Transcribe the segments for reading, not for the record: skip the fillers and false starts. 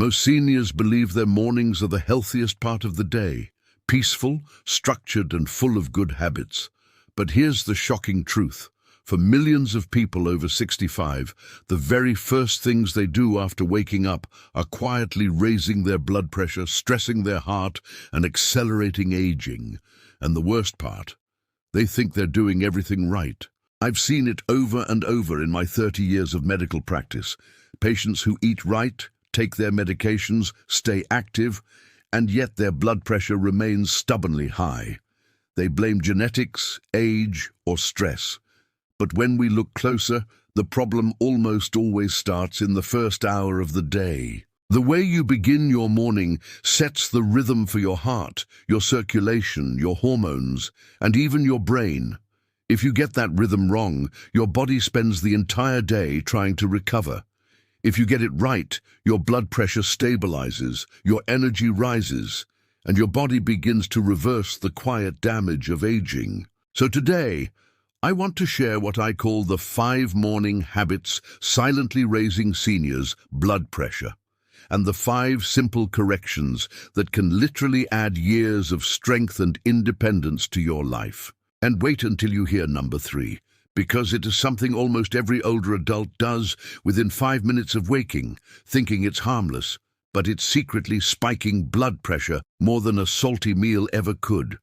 Most seniors believe their mornings are the healthiest part of the day, peaceful, structured, and full of good habits. But here's the shocking truth. For millions of people over 65, the very first things they do after waking up are quietly raising their blood pressure, stressing their heart, and accelerating aging. And the worst part, they think they're doing everything right. I've seen it over and over in my 30 years of medical practice. Patients who eat right, take their medications, stay active, and yet their blood pressure remains stubbornly high. They blame genetics, age, or stress. But when we look closer, the problem almost always starts in the first hour of the day. The way you begin your morning sets the rhythm for your heart, your circulation, your hormones, and even your brain. If you get that rhythm wrong, your body spends the entire day trying to recover. If you get it right, your blood pressure stabilizes, your energy rises, and your body begins to reverse the quiet damage of aging. So today, I want to share what I call the 5 morning habits silently raising seniors' blood pressure, and the 5 simple corrections that can literally add years of strength and independence to your life. And wait until you hear number 3, because it is something almost every older adult does within 5 minutes of waking, thinking it's harmless, but it's secretly spiking blood pressure more than a salty meal ever could.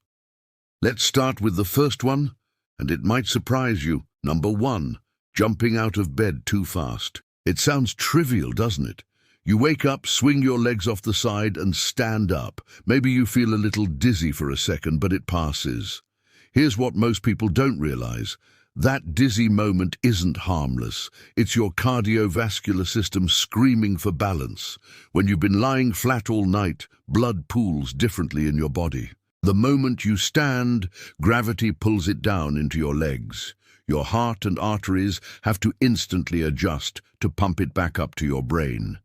Let's start with the first one. And it might surprise you. Number 1, jumping out of bed too fast. It sounds trivial, doesn't it? You wake up, swing your legs off the side, and stand up. Maybe you feel a little dizzy for a second, but it passes. Here's what most people don't realize. That dizzy moment isn't harmless. It's your cardiovascular system screaming for balance. When you've been lying flat all night, blood pools differently in your body. The moment you stand, gravity pulls it down into your legs. Your heart and arteries have to instantly adjust to pump it back up to your brain.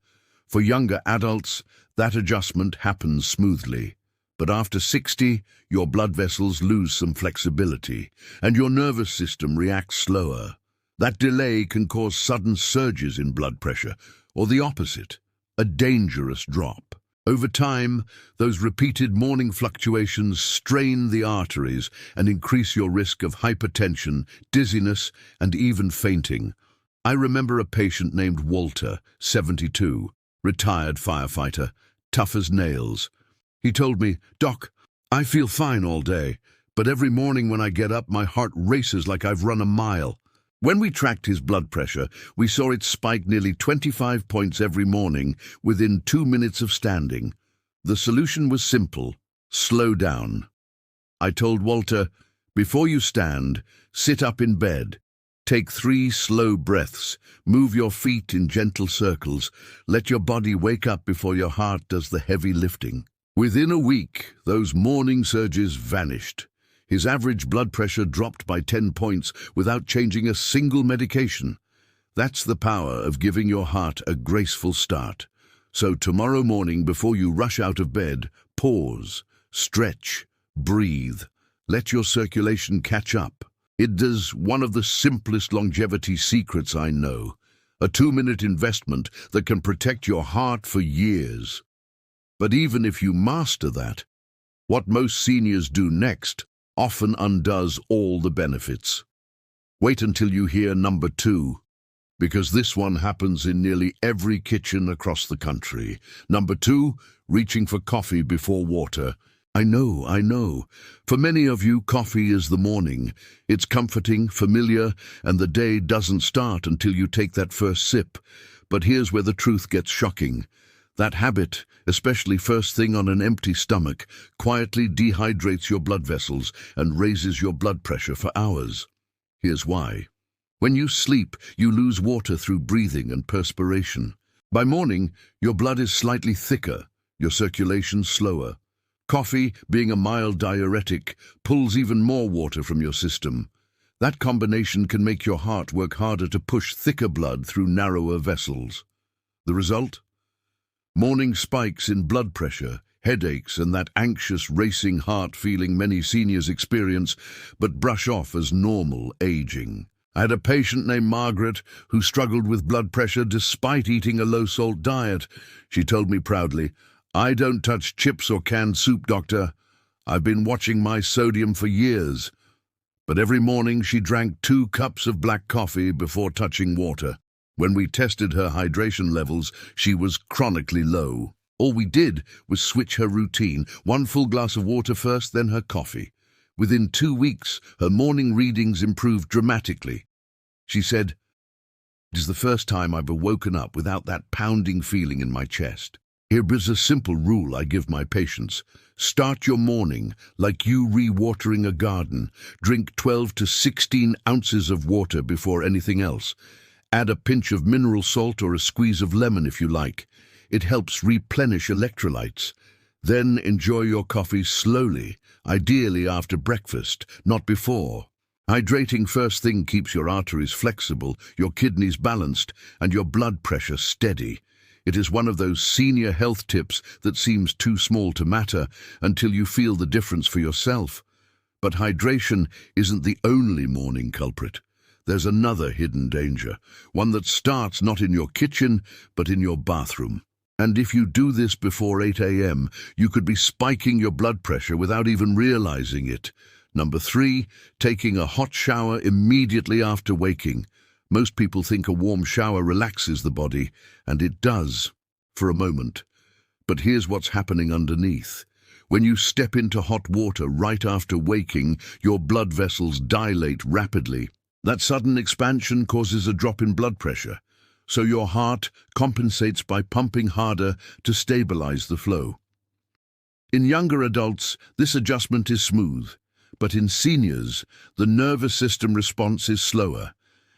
For younger adults, that adjustment happens smoothly. But after 60, your blood vessels lose some flexibility, and your nervous system reacts slower. That delay can cause sudden surges in blood pressure, or the opposite, a dangerous drop. Over time, those repeated morning fluctuations strain the arteries and increase your risk of hypertension, dizziness, and even fainting. I remember a patient named Walter, 72, retired firefighter, tough as nails. He told me, "Doc, I feel fine all day, but every morning when I get up, my heart races like I've run a mile." When we tracked his blood pressure, we saw it spike nearly 25 points every morning within 2 minutes of standing. The solution was simple: slow down. I told Walter, "Before you stand, sit up in bed. Take 3 slow breaths. Move your feet in gentle circles. Let your body wake up before your heart does the heavy lifting." Within a week, those morning surges vanished. His average blood pressure dropped by 10 points without changing a single medication. That's the power of giving your heart a graceful start. So tomorrow morning, before you rush out of bed, pause, stretch, breathe. Let your circulation catch up. It is one of the simplest longevity secrets I know. A 2-minute investment that can protect your heart for years. But even if you master that, what most seniors do next often undoes all the benefits. Wait until you hear number 2, because this one happens in nearly every kitchen across the country. Number 2, reaching for coffee before water. I know. For many of you, coffee is the morning. It's comforting, familiar, and the day doesn't start until you take that first sip. But here's where the truth gets shocking. That habit, especially first thing on an empty stomach, quietly dehydrates your blood vessels and raises your blood pressure for hours. Here's why. When you sleep, you lose water through breathing and perspiration. By morning, your blood is slightly thicker, your circulation slower. Coffee, being a mild diuretic, pulls even more water from your system. That combination can make your heart work harder to push thicker blood through narrower vessels. The result? Morning spikes in blood pressure, headaches, and that anxious, racing heart feeling many seniors experience but brush off as normal aging. I had a patient named Margaret who struggled with blood pressure despite eating a low-salt diet. She told me proudly, "I don't touch chips or canned soup, doctor. I've been watching my sodium for years." But every morning she drank 2 cups of black coffee before touching water. When we tested her hydration levels, she was chronically low. All we did was switch her routine, 1 full glass of water first, then her coffee. Within 2 weeks, her morning readings improved dramatically. She said, "It is the first time I've woken up without that pounding feeling in my chest." Here is a simple rule I give my patients. Start your morning like you re-watering a garden. Drink 12 to 16 ounces of water before anything else. Add a pinch of mineral salt or a squeeze of lemon if you like. It helps replenish electrolytes. Then enjoy your coffee slowly, ideally after breakfast, not before. Hydrating first thing keeps your arteries flexible, your kidneys balanced, and your blood pressure steady. It is one of those senior health tips that seems too small to matter until you feel the difference for yourself. But hydration isn't the only morning culprit. There's another hidden danger, one that starts not in your kitchen, but in your bathroom. And if you do this before 8 a.m., you could be spiking your blood pressure without even realizing it. Number 3, taking a hot shower immediately after waking. Most people think a warm shower relaxes the body, and it does, for a moment. But here's what's happening underneath. When you step into hot water right after waking, your blood vessels dilate rapidly. That sudden expansion causes a drop in blood pressure, so your heart compensates by pumping harder to stabilize the flow. In younger adults, this adjustment is smooth, but in seniors, the nervous system response is slower,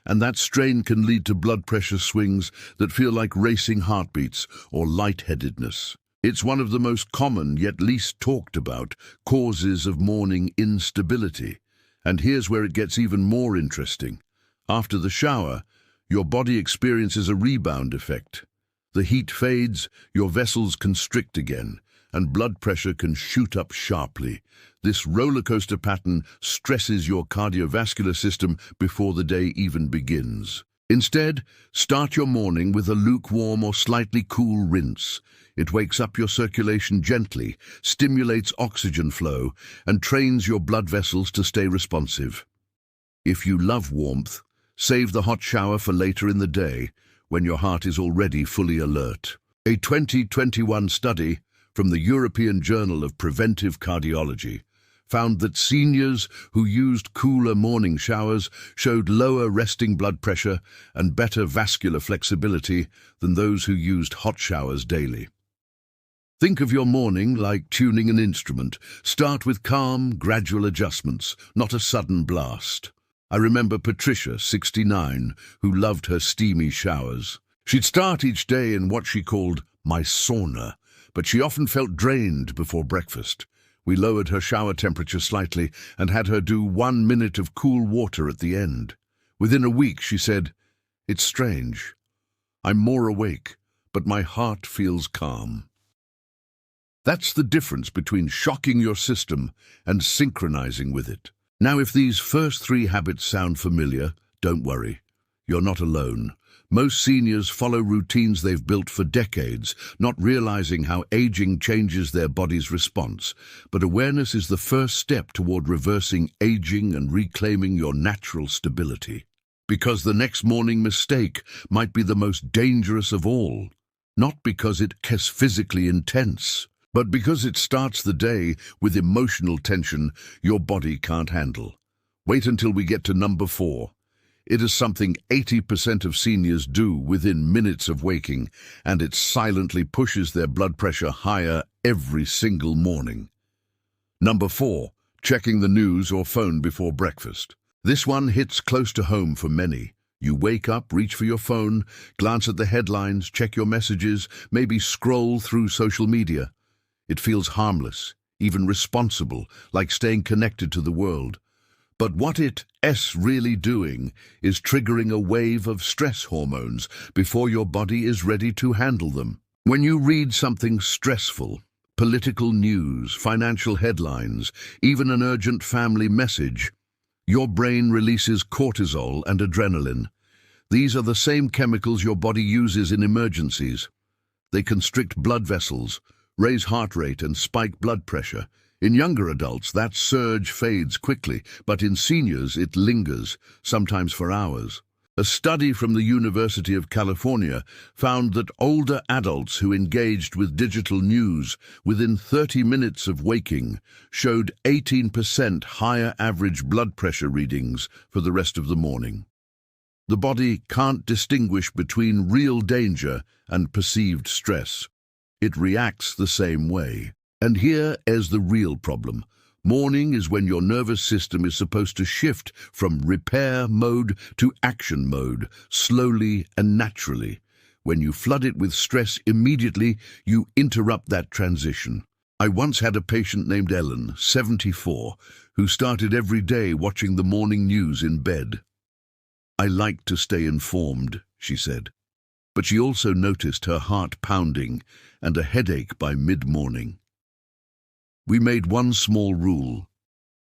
and that strain can lead to blood pressure swings that feel like racing heartbeats or lightheadedness. It's one of the most common yet least talked about causes of morning instability. And here's where it gets even more interesting. After the shower, your body experiences a rebound effect. The heat fades, your vessels constrict again, and blood pressure can shoot up sharply. This roller coaster pattern stresses your cardiovascular system before the day even begins. Instead, start your morning with a lukewarm or slightly cool rinse. It wakes up your circulation gently, stimulates oxygen flow, and trains your blood vessels to stay responsive. If you love warmth, save the hot shower for later in the day, when your heart is already fully alert. A 2021 study from the European Journal of Preventive Cardiology found that seniors who used cooler morning showers showed lower resting blood pressure and better vascular flexibility than those who used hot showers daily. Think of your morning like tuning an instrument. Start with calm, gradual adjustments, not a sudden blast. I remember Patricia, 69, who loved her steamy showers. She'd start each day in what she called my sauna, but she often felt drained before breakfast. We lowered her shower temperature slightly and had her do 1 minute of cool water at the end. Within a week, she said, "It's strange. I'm more awake, but my heart feels calm." That's the difference between shocking your system and synchronizing with it. Now, if these first 3 habits sound familiar, don't worry. You're not alone. Most seniors follow routines they've built for decades, not realizing how aging changes their body's response. But awareness is the first step toward reversing aging and reclaiming your natural stability. Because the next morning mistake might be the most dangerous of all. Not because it is physically intense, but because it starts the day with emotional tension your body can't handle. Wait until we get to number 4. It is something 80% of seniors do within minutes of waking, and it silently pushes their blood pressure higher every single morning. Number 4, checking the news or phone before breakfast. This one hits close to home for many. You wake up, reach for your phone, glance at the headlines, check your messages, maybe scroll through social media. It feels harmless, even responsible, like staying connected to the world. But what it's really doing is triggering a wave of stress hormones before your body is ready to handle them. When you read something stressful, political news, financial headlines, even an urgent family message, Your brain releases cortisol and adrenaline. These are the same chemicals your body uses in emergencies. They constrict blood vessels, raise heart rate, and spike blood pressure. In younger adults, that surge fades quickly, but in seniors it lingers, sometimes for hours. A study from the University of California found that older adults who engaged with digital news within 30 minutes of waking showed 18% higher average blood pressure readings for the rest of the morning. The body can't distinguish between real danger and perceived stress. It reacts the same way. And here is the real problem. Morning is when your nervous system is supposed to shift from repair mode to action mode, slowly and naturally. When you flood it with stress immediately, you interrupt that transition. I once had a patient named Ellen, 74, who started every day watching the morning news in bed. "I like to stay informed," she said. But she also noticed her heart pounding and a headache by mid-morning. We made one small rule.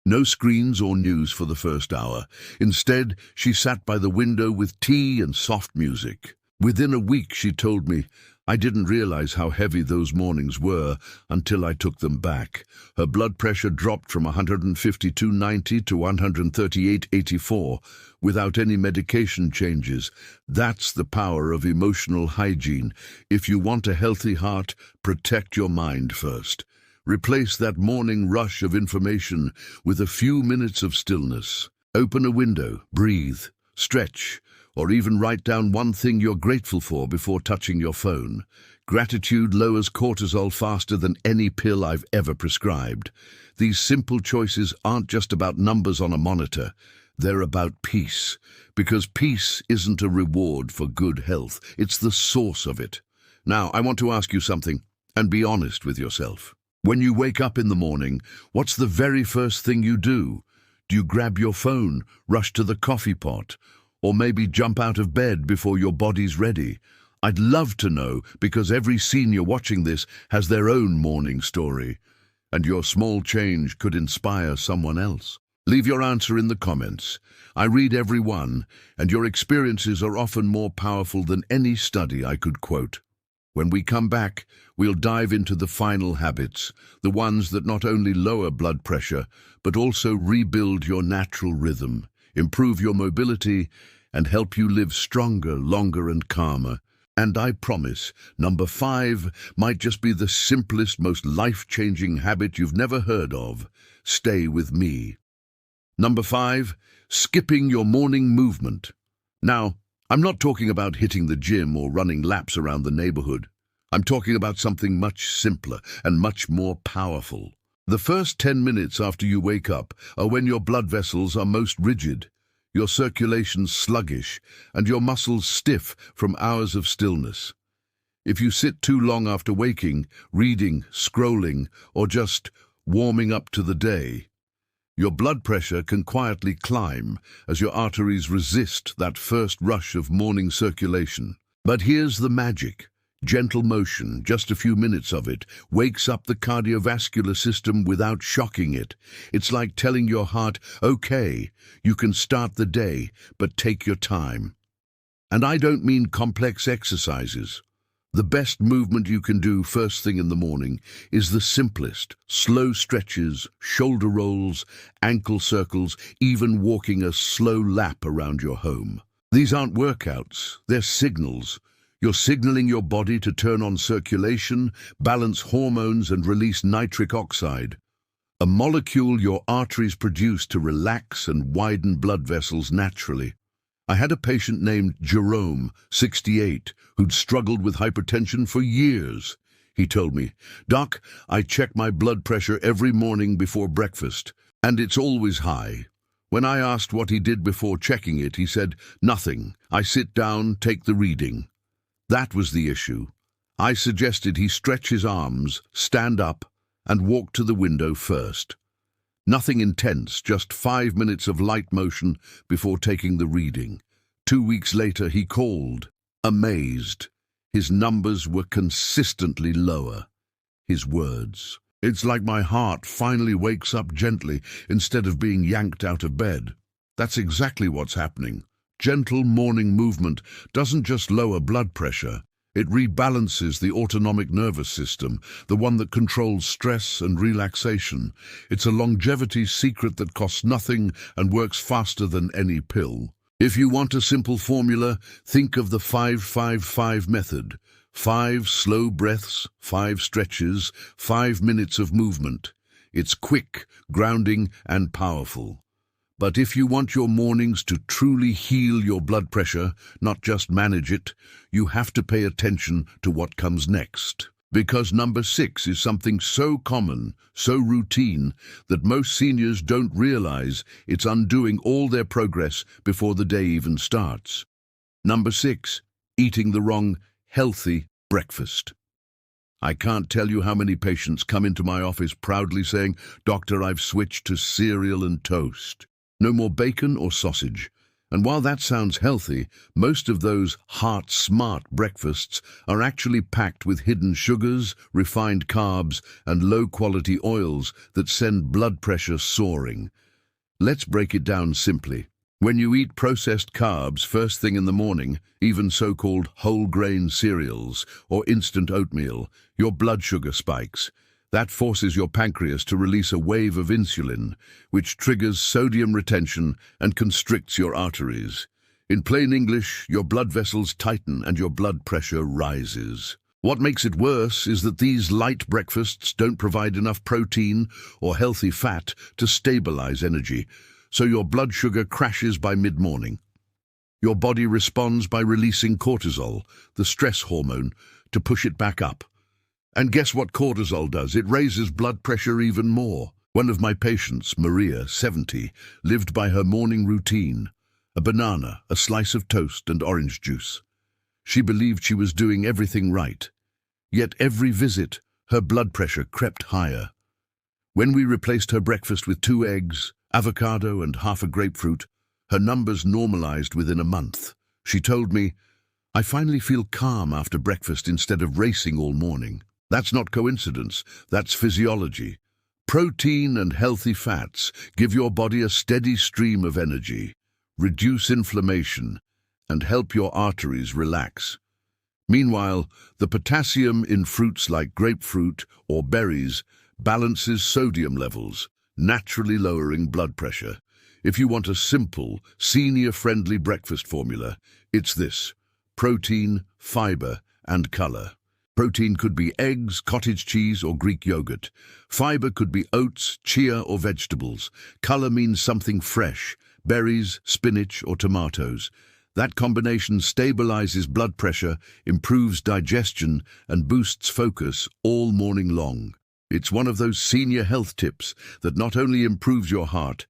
No screens or news for the first hour. Instead, she sat by the window with tea and soft music. Within a week, she told me, "I didn't realize how heavy those mornings were until I took them back." Her blood pressure dropped from 152/90 to 138/84 without any medication changes. That's the power of emotional hygiene. If you want a healthy heart, protect your mind first. Replace that morning rush of information with a few minutes of stillness. Open a window, breathe, stretch, or even write down one thing you're grateful for before touching your phone. Gratitude lowers cortisol faster than any pill I've ever prescribed. These simple choices aren't just about numbers on a monitor. They're about peace, because peace isn't a reward for good health. It's the source of it. Now, I want to ask you something, and be honest with yourself. When you wake up in the morning, what's the very first thing you do? Do you grab your phone, rush to the coffee pot, or maybe jump out of bed before your body's ready? I'd love to know, because every senior watching this has their own morning story, and your small change could inspire someone else. Leave your answer in the comments. I read every one, and your experiences are often more powerful than any study I could quote. When we come back, we'll dive into the final habits, the ones that not only lower blood pressure, but also rebuild your natural rhythm, improve your mobility, and help you live stronger, longer, and calmer. And I promise, number 5 might just be the simplest, most life-changing habit you've never heard of. Stay with me. Number 5, skipping your morning movement. Now, I'm not talking about hitting the gym or running laps around the neighborhood. I'm talking about something much simpler and much more powerful. The first 10 minutes after you wake up are when your blood vessels are most rigid, your circulation sluggish, and your muscles stiff from hours of stillness. If you sit too long after waking, reading, scrolling, or just warming up to the day, your blood pressure can quietly climb as your arteries resist that first rush of morning circulation. But here's the magic. Gentle motion, just a few minutes of it, wakes up the cardiovascular system without shocking it. It's like telling your heart, okay, you can start the day, but take your time. And I don't mean complex exercises. The best movement you can do first thing in the morning is the simplest: slow stretches, shoulder rolls, ankle circles, even walking a slow lap around your home. These aren't workouts, they're signals. You're signaling your body to turn on circulation, balance hormones, and release nitric oxide, a molecule your arteries produce to relax and widen blood vessels naturally. I had a patient named Jerome, 68, who'd struggled with hypertension for years. He told me, "Doc, I check my blood pressure every morning before breakfast, and it's always high." When I asked what he did before checking it, he said, "Nothing. I sit down, take the reading." That was the issue. I suggested he stretch his arms, stand up, and walk to the window first. Nothing intense, just 5 minutes of light motion before taking the reading. 2 weeks later, he called, amazed. His numbers were consistently lower. His words, "It's like my heart finally wakes up gently instead of being yanked out of bed." That's exactly what's happening. Gentle morning movement doesn't just lower blood pressure, it rebalances the autonomic nervous system, the one that controls stress and relaxation. It's a longevity secret that costs nothing and works faster than any pill. If you want a simple formula, think of the 5-5-5 method. 5 slow breaths, 5 stretches, 5 minutes of movement. It's quick, grounding, and powerful. But if you want your mornings to truly heal your blood pressure, not just manage it, you have to pay attention to what comes next. Because number 6 is something so common, so routine, that most seniors don't realize it's undoing all their progress before the day even starts. Number 6, eating the wrong, healthy breakfast. I can't tell you how many patients come into my office proudly saying, "Doctor, I've switched to cereal and toast. No more bacon or sausage." And while that sounds healthy, most of those heart-smart breakfasts are actually packed with hidden sugars, refined carbs, and low-quality oils that send blood pressure soaring. Let's break it down simply. When you eat processed carbs first thing in the morning, even so-called whole-grain cereals or instant oatmeal, your blood sugar spikes. That forces your pancreas to release a wave of insulin, which triggers sodium retention and constricts your arteries. In plain English, your blood vessels tighten and your blood pressure rises. What makes it worse is that these light breakfasts don't provide enough protein or healthy fat to stabilize energy, so your blood sugar crashes by mid-morning. Your body responds by releasing cortisol, the stress hormone, to push it back up. And guess what cortisol does? It raises blood pressure even more. One of my patients, Maria, 70, lived by her morning routine: a banana, a slice of toast, and orange juice. She believed she was doing everything right. Yet every visit, her blood pressure crept higher. When we replaced her breakfast with 2 eggs, avocado, and half a grapefruit, her numbers normalized within a month. She told me, "I finally feel calm after breakfast instead of racing all morning." That's not coincidence, that's physiology. Protein and healthy fats give your body a steady stream of energy, reduce inflammation, and help your arteries relax. Meanwhile, the potassium in fruits like grapefruit or berries balances sodium levels, naturally lowering blood pressure. If you want a simple, senior-friendly breakfast formula, it's this: protein, fiber, and color. Protein could be eggs, cottage cheese, or Greek yogurt. Fiber could be oats, chia, or vegetables. Color means something fresh: berries, spinach, or tomatoes. That combination stabilizes blood pressure, improves digestion, and boosts focus all morning long. It's one of those senior health tips that not only improves your heart,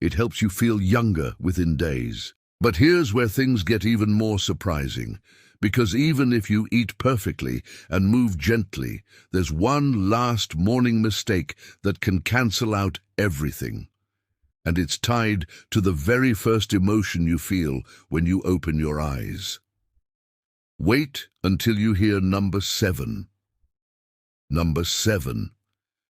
it helps you feel younger within days. But here's where things get even more surprising. Because even if you eat perfectly and move gently, there's one last morning mistake that can cancel out everything. And it's tied to the very first emotion you feel when you open your eyes. Wait until you hear number 7. Number 7.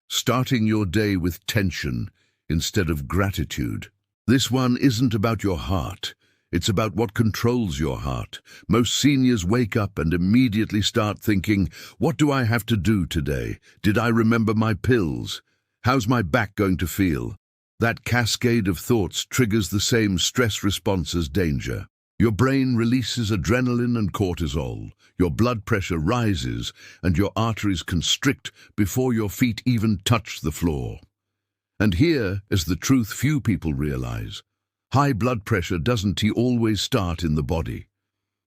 Starting your day with tension instead of gratitude. This one isn't about your heart. It's about what controls your heart. Most seniors wake up and immediately start thinking, "What do I have to do today? Did I remember my pills? How's my back going to feel?" That cascade of thoughts triggers the same stress response as danger. Your brain releases adrenaline and cortisol. Your blood pressure rises and your arteries constrict before your feet even touch the floor. And here is the truth few people realize. High blood pressure doesn't always start in the body.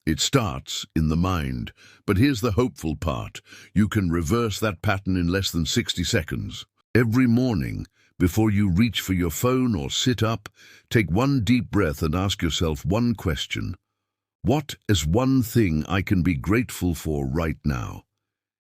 It starts in the mind. But here's the hopeful part. You can reverse that pattern in less than 60 seconds. Every morning, before you reach for your phone or sit up, take one deep breath and ask yourself one question. What is one thing I can be grateful for right now?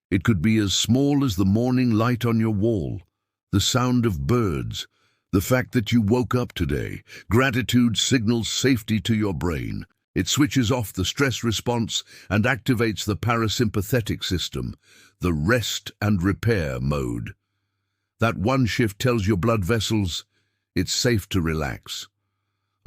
It could be as small as the morning light on your wall, the sound of birds, the fact that you woke up today. Gratitude signals safety to your brain. It switches off the stress response and activates the parasympathetic system, the rest and repair mode. That one shift tells your blood vessels it's safe to relax.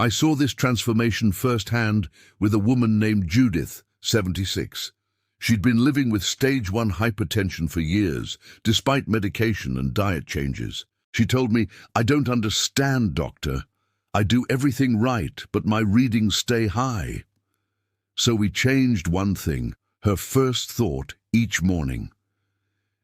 I saw this transformation firsthand with a woman named Judith, 76. She'd been living with stage 1 hypertension for years, despite medication and diet changes. She told me, "I don't understand, doctor. I do everything right, but my readings stay high." So we changed one thing, her first thought each morning.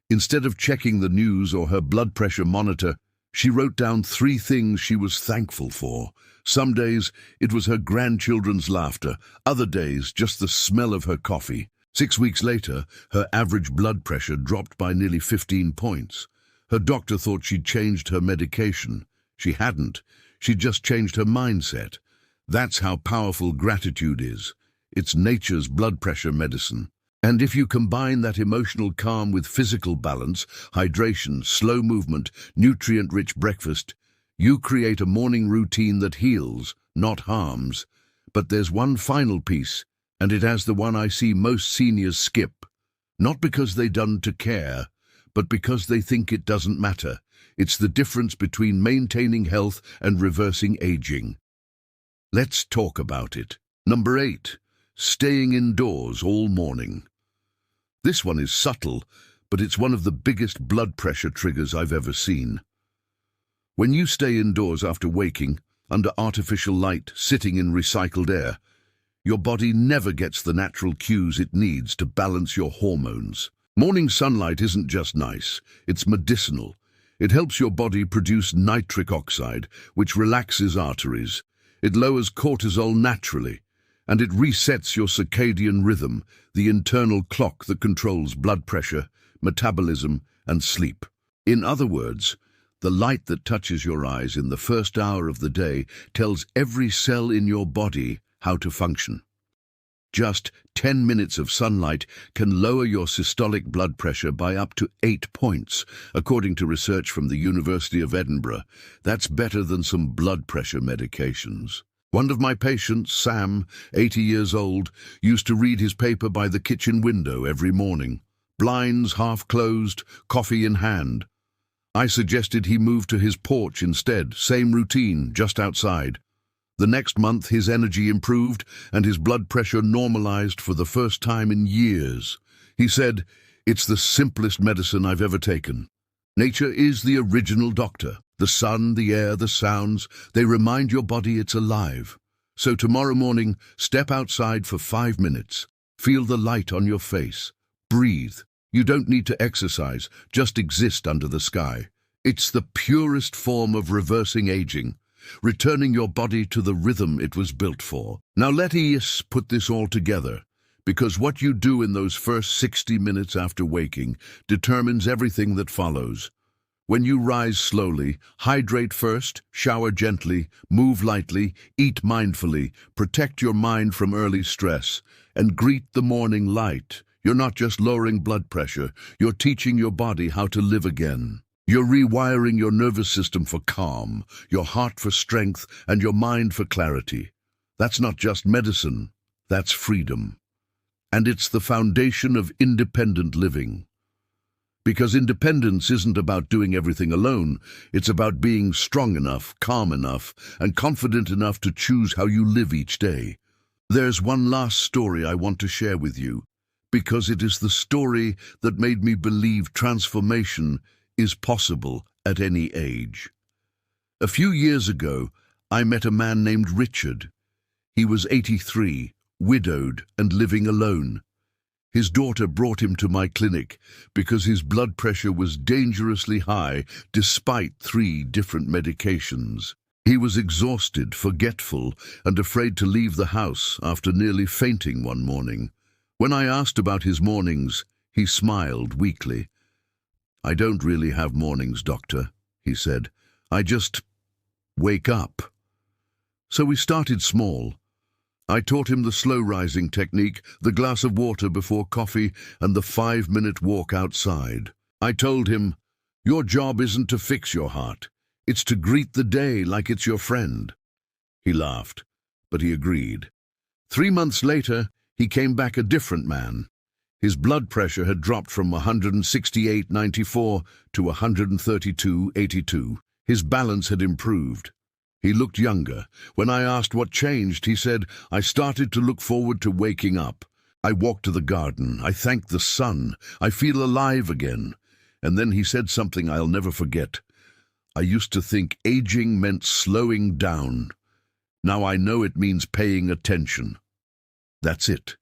Instead of checking the news or her blood pressure monitor, she wrote down 3 things she was thankful for. Some days it was her grandchildren's laughter, other days just the smell of her coffee. 6 weeks later, her average blood pressure dropped by nearly 15 points. Her doctor thought she'd changed her medication. She hadn't. She'd just changed her mindset. That's how powerful gratitude is. It's nature's blood pressure medicine. And if you combine that emotional calm with physical balance, hydration, slow movement, nutrient-rich breakfast, you create a morning routine that heals, not harms. But there's one final piece, and it has the one I see most seniors skip. Not because they don't care, but because they think it doesn't matter. It's the difference between maintaining health and reversing aging. Let's talk about it. Number 8. Staying indoors all morning. This one is subtle, but it's one of the biggest blood pressure triggers I've ever seen. When you stay indoors after waking, under artificial light, sitting in recycled air, your body never gets the natural cues it needs to balance your hormones. Morning sunlight isn't just nice, it's medicinal. It helps your body produce nitric oxide, which relaxes arteries. It lowers cortisol naturally, and it resets your circadian rhythm, the internal clock that controls blood pressure, metabolism, and sleep. In other words, the light that touches your eyes in the first hour of the day tells every cell in your body how to function. Just 10 minutes of sunlight can lower your systolic blood pressure by up to 8 points, according to research from the University of Edinburgh. That's better than some blood pressure medications. One of my patients, Sam, 80 years old, used to read his paper by the kitchen window every morning, blinds half closed, coffee in hand. I suggested he move to his porch instead, same routine, just outside. The next month his energy improved and his blood pressure normalized for the first time in years. He said, "It's the simplest medicine I've ever taken." Nature is the original doctor. The sun, the air, the sounds, they remind your body it's alive. So tomorrow morning, step outside for 5 minutes. Feel the light on your face. Breathe. You don't need to exercise, just exist under the sky. It's the purest form of reversing aging, returning your body to the rhythm it was built for. Now let us put this all together, because what you do in those first 60 minutes after waking determines everything that follows. When you rise slowly, hydrate first, shower gently, move lightly, eat mindfully, protect your mind from early stress, and greet the morning light. You're not just lowering blood pressure, you're teaching your body how to live again. You're rewiring your nervous system for calm, your heart for strength, and your mind for clarity. That's not just medicine, that's freedom. And it's the foundation of independent living. Because independence isn't about doing everything alone, it's about being strong enough, calm enough, and confident enough to choose how you live each day. There's one last story I want to share with you, because it is the story that made me believe transformation is possible at any age. A few years ago, I met a man named Richard. He was 83, widowed, and living alone. His daughter brought him to my clinic because his blood pressure was dangerously high despite 3 different medications. He was exhausted, forgetful, and afraid to leave the house after nearly fainting one morning. When I asked about his mornings, he smiled weakly. "I don't really have mornings, doctor," he said. "I just wake up." So we started small. I taught him the slow-rising technique, the glass of water before coffee, and the 5-minute walk outside. I told him, "Your job isn't to fix your heart. It's to greet the day like it's your friend." He laughed, but he agreed. 3 months later, he came back a different man. His blood pressure had dropped from 168/94 to 132/82. His balance had improved. He looked younger. When I asked what changed, he said, "I started to look forward to waking up. I walked to the garden. I thanked the sun. I feel alive again." And then he said something I'll never forget. "I used to think aging meant slowing down. Now I know it means paying attention." That's it.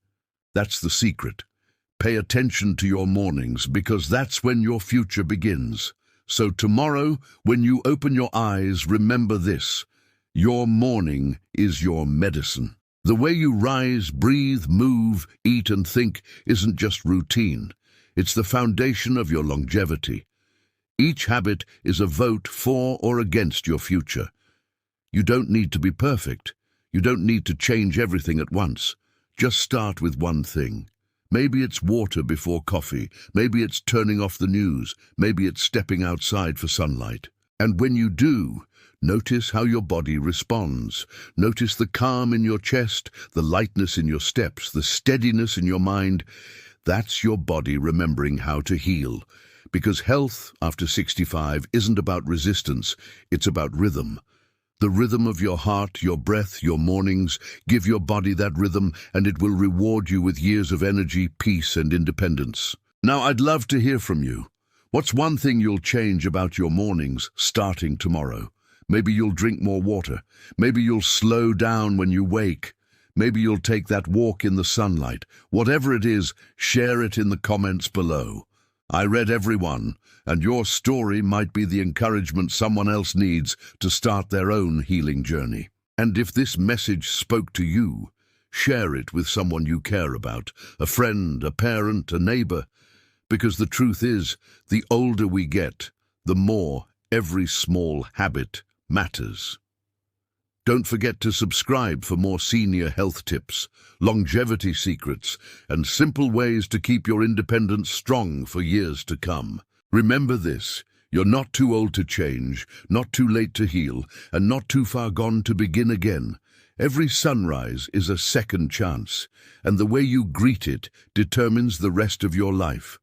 That's the secret. Pay attention to your mornings, because that's when your future begins. So tomorrow, when you open your eyes, remember this. Your morning is your medicine. The way you rise, breathe, move, eat and think isn't just routine. It's the foundation of your longevity. Each habit is a vote for or against your future. You don't need to be perfect. You don't need to change everything at once. Just start with one thing. Maybe it's water before coffee. Maybe it's turning off the news. Maybe it's stepping outside for sunlight. And when you do, notice how your body responds. Notice the calm in your chest, the lightness in your steps, the steadiness in your mind. That's your body remembering how to heal. Because health after 65 isn't about resistance, it's about rhythm. The rhythm of your heart, your breath, your mornings. Give your body that rhythm and it will reward you with years of energy, peace and independence. Now I'd love to hear from you. What's one thing you'll change about your mornings starting tomorrow? Maybe you'll drink more water. Maybe you'll slow down when you wake. Maybe you'll take that walk in the sunlight. Whatever it is, share it in the comments below. I read every one, and your story might be the encouragement someone else needs to start their own healing journey. And if this message spoke to you, share it with someone you care about, a friend, a parent, a neighbor. Because the truth is, the older we get, the more every small habit matters. Don't forget to subscribe for more senior health tips, longevity secrets, and simple ways to keep your independence strong for years to come. Remember this, you're not too old to change, not too late to heal, and not too far gone to begin again. Every sunrise is a second chance, and the way you greet it determines the rest of your life.